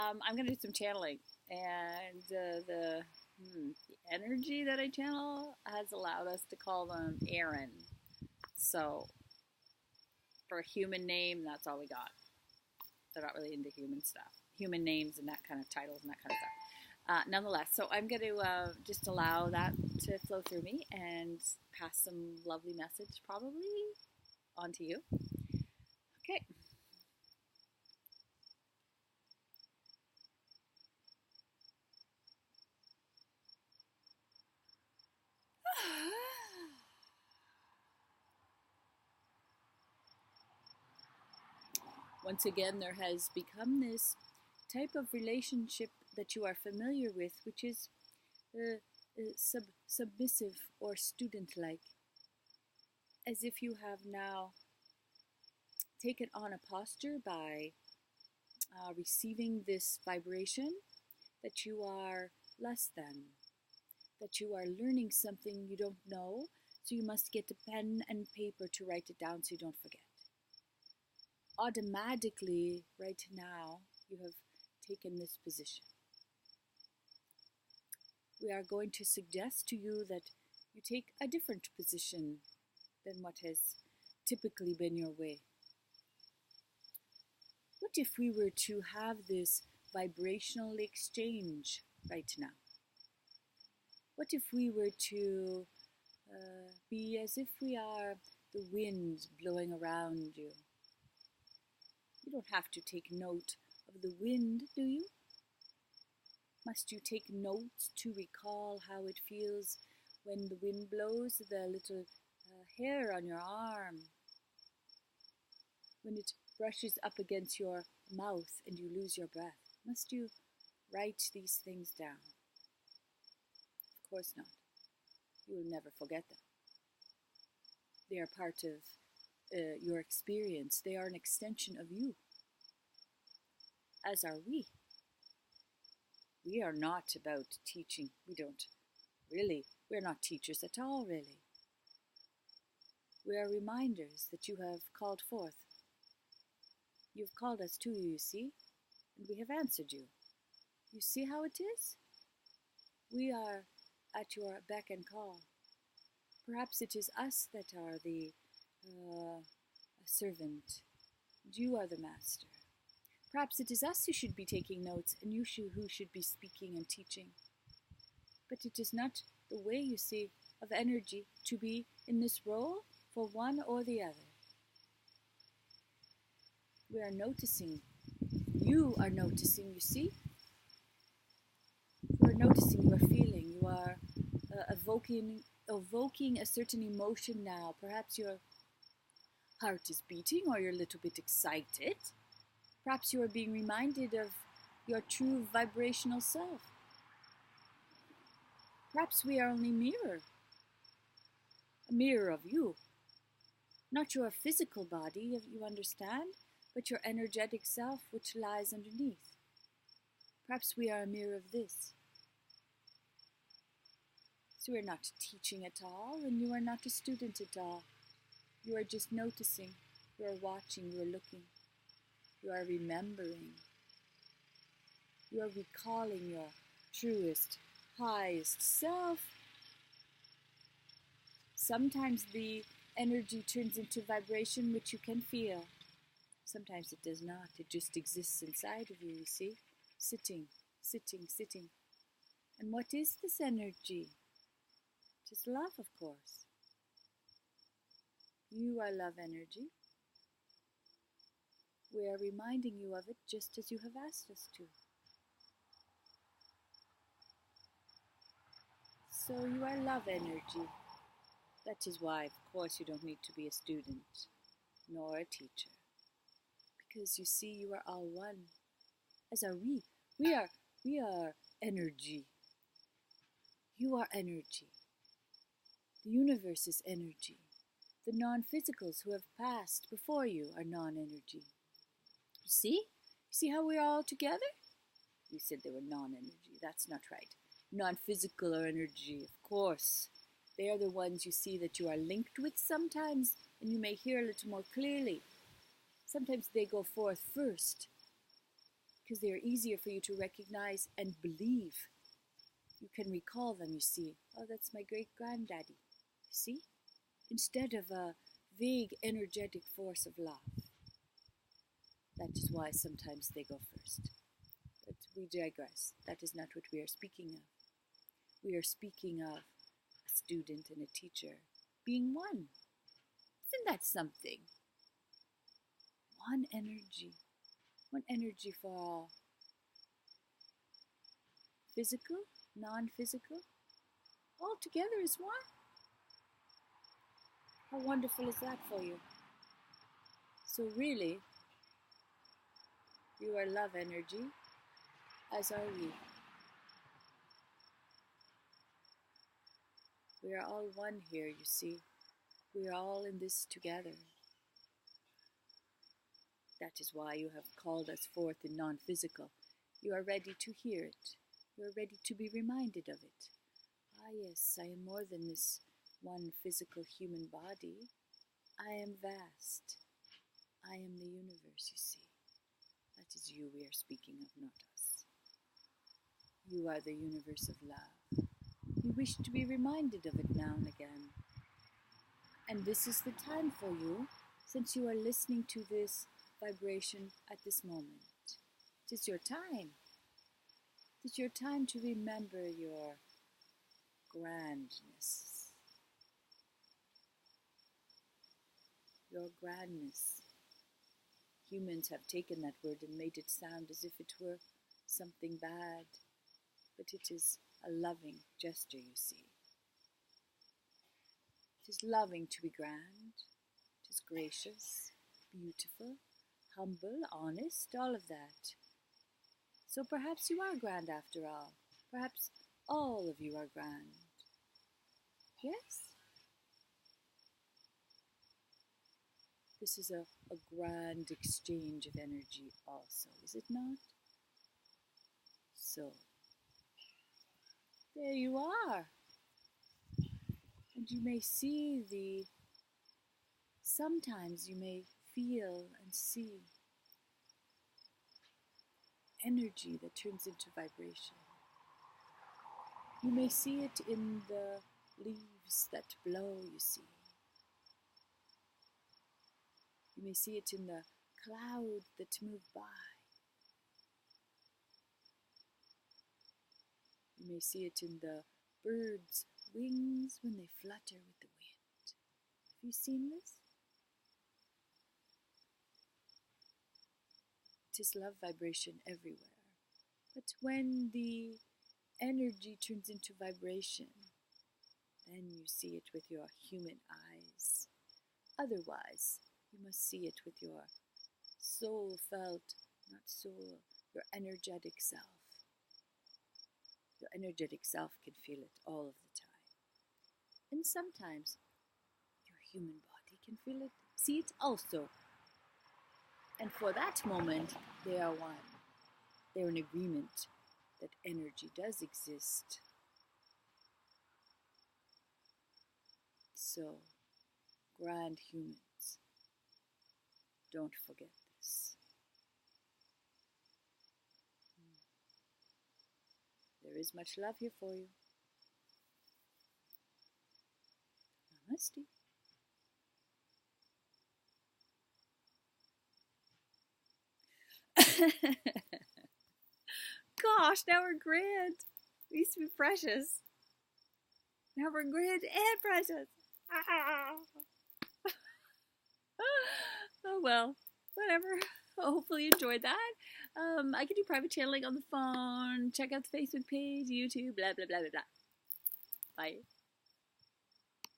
I'm going to do some channeling, and the energy that I channel has allowed us to call them Aaron. So for a human name, that's all we got. They're not really into human stuff, human names and that kind of titles and that kind of stuff. Nonetheless, so I'm going to just allow that to flow through me and pass some lovely message probably onto you. Okay. Once again, there has become this type of relationship that you are familiar with, which is submissive or student-like, as if you have now taken on a posture by receiving this vibration that you are less than, that you are learning something you don't know, so you must get a pen and paper to write it down so you don't forget. Automatically, right now, you have taken this position. We are going to suggest to you that you take a different position than what has typically been your way. What if we were to have this vibrational exchange right now? What if we were to be as if we are the wind blowing around you? You don't have to take note of the wind, do you? Must you take notes to recall how it feels when the wind blows the little hair on your arm? When it brushes up against your mouth and you lose your breath? Must you write these things down? Of course not. You will never forget them. They are part of your experience. They are an extension of you, as are we. We are not about teaching. We're not teachers at all, really. We are reminders that you have called forth. You've called us to you, you see, and we have answered you. You see how it is? We are at your beck and call. Perhaps it is us that are the servant, and you are the master. Perhaps it is us who should be taking notes, and you who should be speaking and teaching. But it is not the way, you see, of energy to be in this role for one or the other. We are noticing. You are noticing, you see? You are noticing, you are feeling, you are evoking a certain emotion now. Perhaps your heart is beating or you're a little bit excited. Perhaps you are being reminded of your true vibrational self. Perhaps we are only a mirror of you. Not your physical body, you understand, but your energetic self which lies underneath. Perhaps we are a mirror of this. So we're not teaching at all, and you are not a student at all. You are just noticing, you are watching, you are looking, you are remembering. You are recalling your truest, highest self. Sometimes the energy turns into vibration which you can feel. Sometimes it does not. It just exists inside of you, you see? Sitting, sitting, sitting. And what is this energy? It is love, of course. You are love energy. We are reminding you of it just as you have asked us to. So you are love energy. That is why, of course, you don't need to be a student, nor a teacher. Because you see, you are all one, as are we. We are energy. You are energy. The universe is energy. The non-physicals who have passed before you are non-energy. You see? You see how we're all together? You said they were non-energy. That's not right. Non-physical are energy, of course. They are the ones you see that you are linked with sometimes, and you may hear a little more clearly. Sometimes they go forth first. because they are easier for you to recognize and believe. You can recall them, you see. Oh, that's my great-granddaddy. See? Instead of a vague, energetic force of love. That is why sometimes they go first. But we digress. That is not what we are speaking of. We are speaking of a student and a teacher being one. Isn't that something? One energy. One energy for all. Physical, non-physical, all together is one. How wonderful is that for you? So really, you are love energy, as are we. We are all one here, you see. We are all in this together. That is why you have called us forth in non-physical. You are ready to hear it. You are ready to be reminded of it. Ah, yes, I am more than this one physical human body. I am vast. I am the universe, you see. That is you we are speaking of, not us. You are the universe of love. You wish to be reminded of it now and again. And this is the time for you, since you are listening to this vibration at this moment. It is your time. It is your time to remember your grandness. Your grandness. Humans have taken that word and made it sound as if it were something bad, but it is a loving gesture, you see. It is loving to be grand. It is gracious, beautiful, humble, honest, all of that. So perhaps you are grand after all. Perhaps all of you are grand. Yes? This is a grand exchange of energy also, is it not? So, there you are. And you may see sometimes you may feel and see energy that turns into vibration. You may see it in the leaves that blow, you see. You may see it in the clouds that move by. You may see it in the birds' wings when they flutter with the wind. Have you seen this? It is love vibration everywhere. But when the energy turns into vibration, then you see it with your human eyes. Otherwise, you must see it with your soul-felt, not soul, your energetic self. Your energetic self can feel it all of the time. And sometimes your human body can feel it, see it also. And for that moment, they are one. They're in agreement that energy does exist. So, grand humans, don't forget this. There is much love here for you. Namaste. Gosh, now we're grand. We used to be precious. Now we're grand and precious. Oh well, whatever. Hopefully you enjoyed that. I can do private channeling on the phone. Check out the Facebook page, YouTube, blah, blah, blah, blah, blah. Bye.